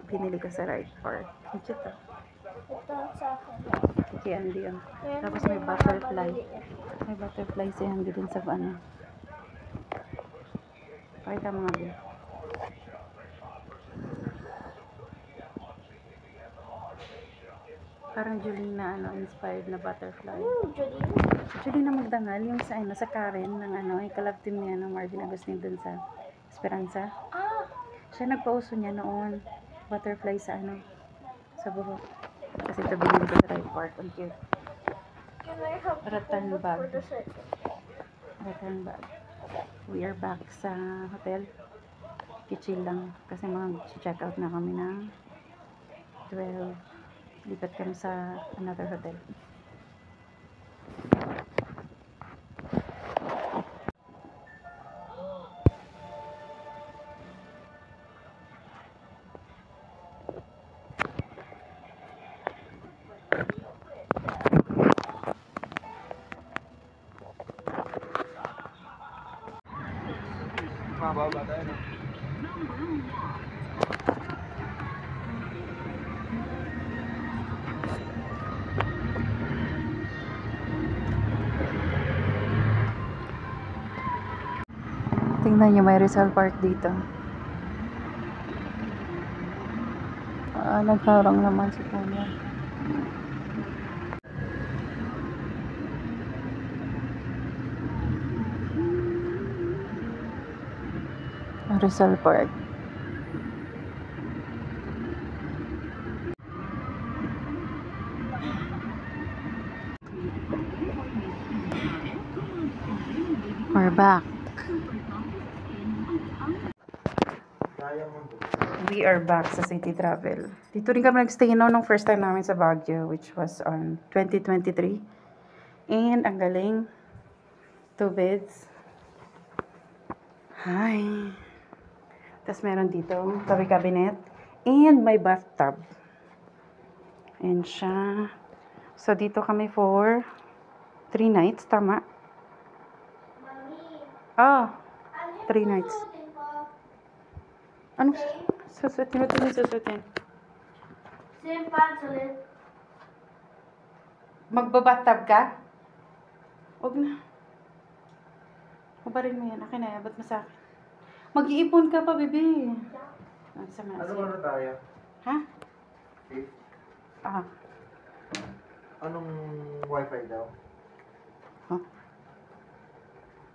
binili ko sa Ride Park. Ang cute ah. Ito sa akin. Kay Andy ah. Tapos may butterfly. May butterfly si Andy din sa ano. Pakita mga bin. Parang Julie na ano, inspired na butterfly. Julie na magdangal yung sa ano, sa Karen ng ano, ay collab team niya ng Marvin Agustin dun sa Esperanza. Ah! Siya nagpauso niya noon. Butterfly sa ano, sa buhok. Kasi ito binili ko sa Ride Park. Ang cute. Can I have Rattan bag. for the second? Rattan bag. We are back sa hotel. Kichill lang. Kasi mag-check out na kami ng 12. Lipat kami sa another hotel. Mababa tayo na. Tingnan nyo, may Rizal Park dito. Nagharang naman si Kuya. Rizal Park. We're back. We are back sa City Travel. Dito rin kami nagstay nung first time namin sa Baguio, which was on 2023. And ang galing. 2 beds. Hi. Tapos meron dito tabi cabinet. And may bathtub. And siya. So dito kami for 3 nights. Tama? Ah, 3 nights. Anong susutin? Ano yung susutin? Same pants ulit. Magbabathtub ka? Huwag na. Mabarin mo yan. Akin na. Ba't mo sa akin? Mag-iipon ka pa, bebe. Ano ba na tayo? Ha? Safe? Ah. Anong wifi daw? Huh?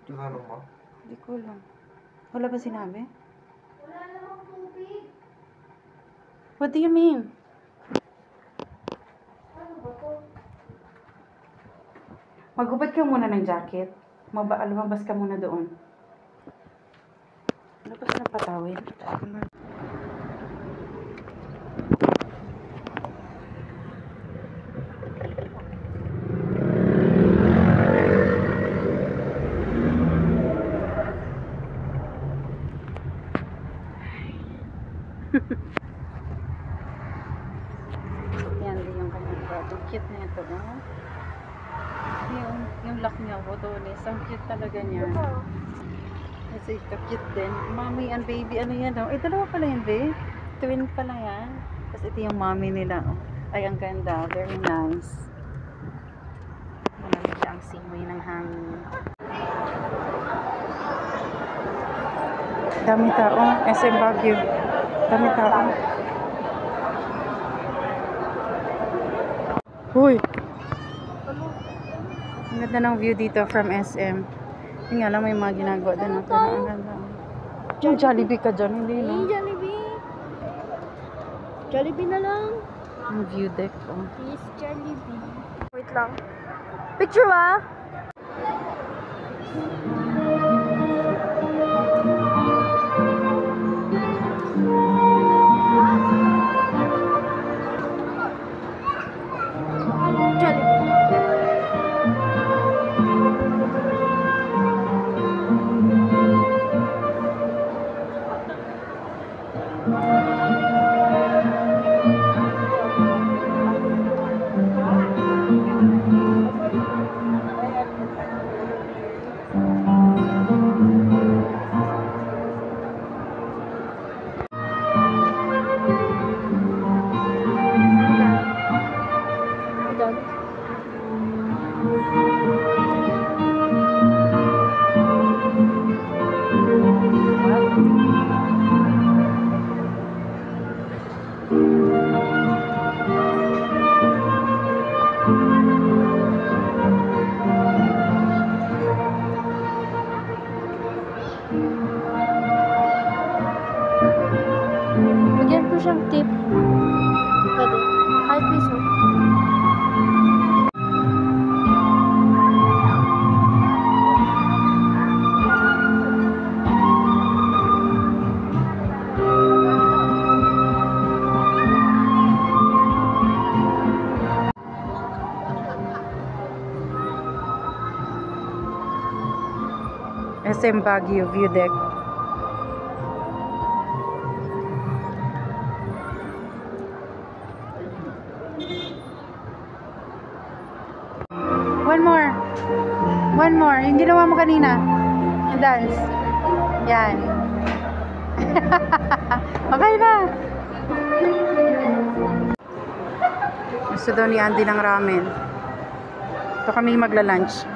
Tinanong mo? Hindi ko alam. Wala ba sinabi? Wala namang tubig. What do you mean? Ano ba to? Magubad ka muna ng jacket. Lumabas ka muna doon. Ano ba siya ng patawid? Yan din yung kanyang bag. Cute na ito. Oh. Yung lock niya po doon is ang cute talaga niya. Kasi ito cute din. Mommy and baby, ano yan? Oh? Dalawa pala yan, babe. Twin pala yan. Tapos ito yung mommy nila. Oh. Ay, ang ganda. Very nice. Malamig siya ang simoy ng hangin. Dami tao. SM Baguio. Dami tao. Huy! Ang ganda ng view dito from SM. Yung nga lang may mga ginagawa din. No? Pero ang ganda. Yung Jollibee ka dyan, hindi no? Jollibee. Jollibee na lang. Yung view deck. Oh. Please, Jollibee. Wait lang. Picture ba? Bigyan ko siyang tip. Pwede. Kahit piso. SM Baguio View Deck. One more. One more. Yung ginawa mo kanina. Yung dance. Yan. Okay na. Gusto daw ni Andy ng ramen. Ito kami magla-lunch.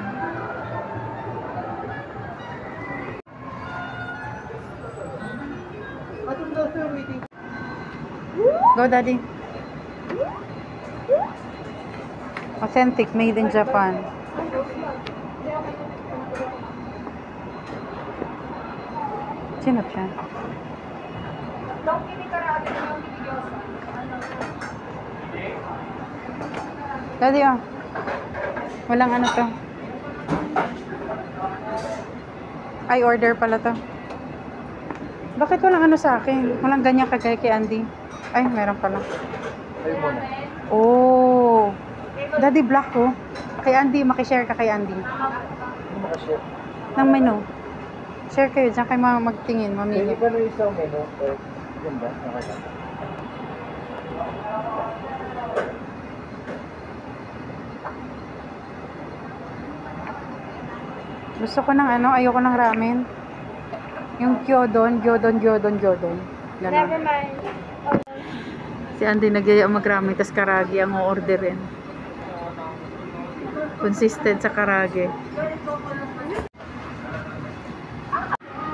Go, Daddy. Authentic, made in Japan. Sino siya? Daddy, oh. Walang ano to. Ay, order pala to. Bakit walang ano sa akin? Walang ganyan kagaya kay Andy. Ay, meron pala. Ayun muna. Oh. Daddy, black ko. Kay Andy, makishare ka kay Andy. Hindi makashare. Ng menu. Share kayo, diyan kayo magtingin, mamili. Hindi ba na isang menu? Yan ba? Nakita. Gusto ko ng ano, ayoko ng ramen. Yung gyudon. Ganon. Never mind. Si Andy nagyaya mag-ramen, tas karagi ang o-orderin. Consistent sa karagi.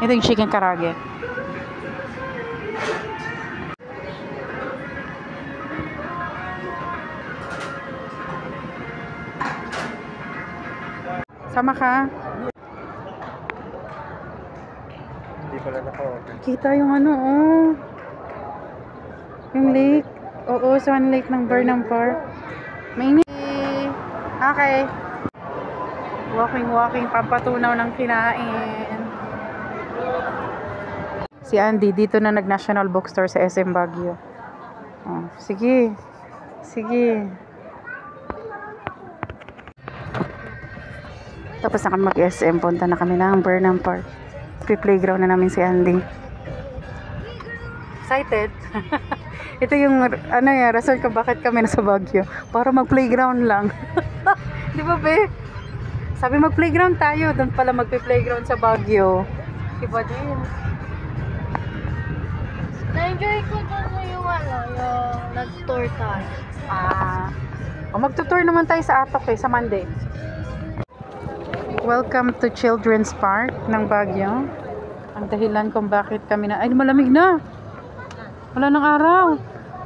Ito yung chicken karagi. Sama ka? Hindi pala naka-order. Kita yung ano, oh. Yung lake. Oo, Swan Lake ng Burnham Park. Mainit. Okay. Walking. Pampatunaw ng kinain. Si Andy, dito na nag-National Bookstore sa SM Baguio. Oh, sige. Tapos na kami mag-SM. Punta na kami ng Burnham Park. Playground na namin si Andy. Excited? Ito yung ano yan, rason kung bakit kami nasa Baguio. Para mag-playground lang. Di ba, be? Sabi mag-playground tayo. Doon pala mag-playground sa Baguio. Diba din? Na-enjoy ko doon yung nag-tour tayo. Mag-tour naman tayo sa Atok sa Monday. Welcome to Children's Park ng Baguio. Ang dahilan kung bakit kami na... Ay, malamig na! Wala ng araw.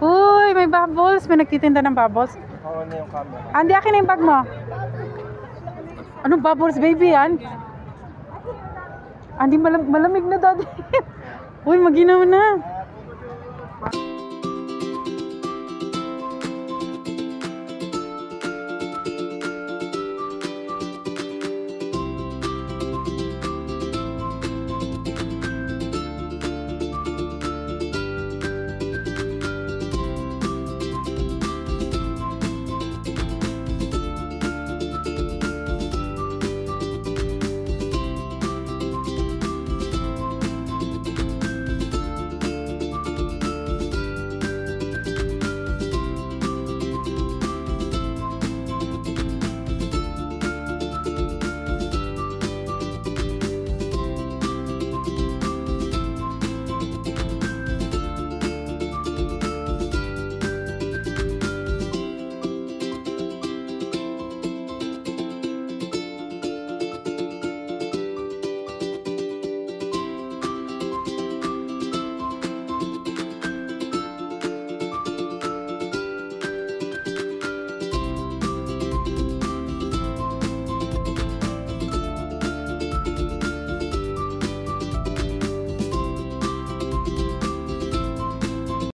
Uy, may bubbles. May nagtitinda ng bubbles. Oo na yung camera. Andy, akin na yung bag mo. Anong bubbles, baby, yan? Andy, malamig na, daddy. Uy, maginaw na.